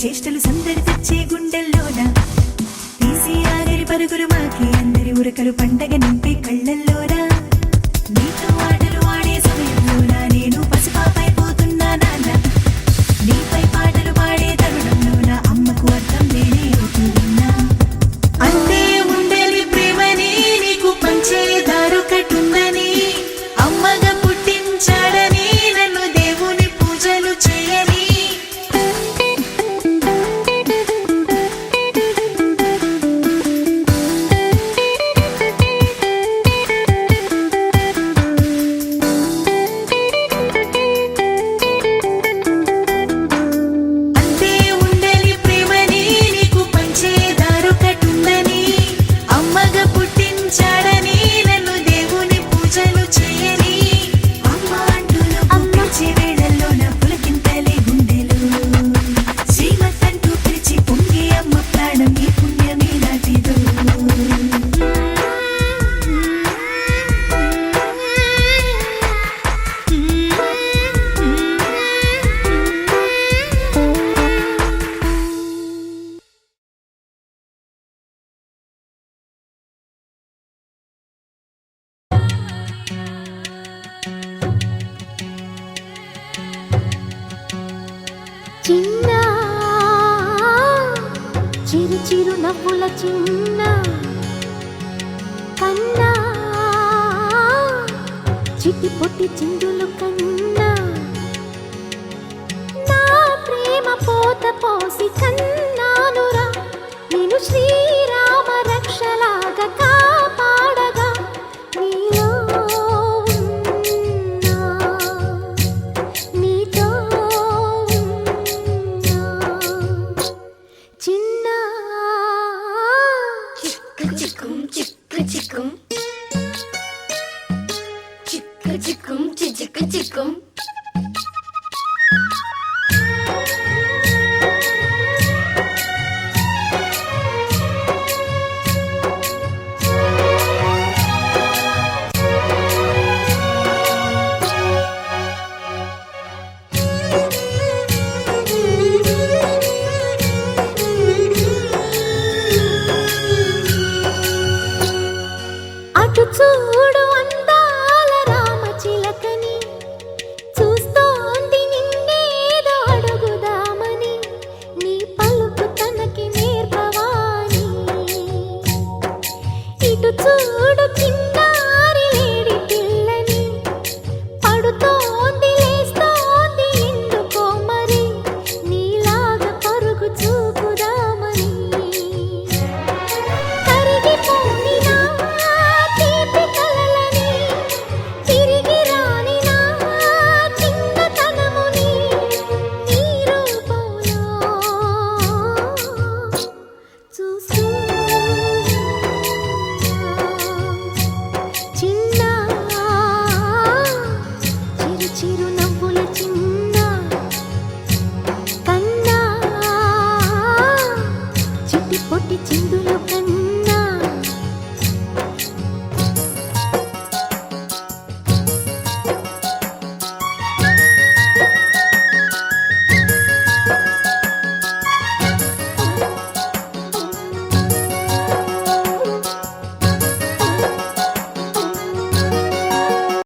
చేష్టలు సందడి తెచ్చే గుండెల్లోన తీసి ఆగరి పరుగులు మాకి అందరి ఉరకలు పండగ నింపే కళ్ళల్లోన నీతో ఆటలు ఆడే సమయంలోన నేను పసిపాపైపోతున్నా నాన్న నీపై పాటలు పాడే తరుణంలోన అమ్మకు అర్థం నేనే అవుతున్నా అంతే ఉండేది ప్రేమని నీకు పంచే దారొకటుందని అమ్మగా పుట్టించాడని నన్ను దేవుని పూజలు చేయని చిన్న చిరు చిరు నవ్వుల చిన్న కన్నా చిట్టి పొట్టి చిందులు కన్నా నా ప్రేమ పోత పోసి కన్నానురా నేను శ్రీరామ రక్షలాగా కాపాడగా నీలో చూడు అందాల రామచిలకని చూస్తోంది నిన్నేదో అడుగుదామని నీ పలుకు తనకి నేర్పవాని ఇటు చూడు చిన్నారి లేడి పిల్లని పడుతోంది లేస్తోంది ఎందుకో మరి నీలాగా పరుగు చూపుదామని కరిగిపోని చిరు నవ్వుల చిన్న కన్నా చిట్టి పొట్టి చిందు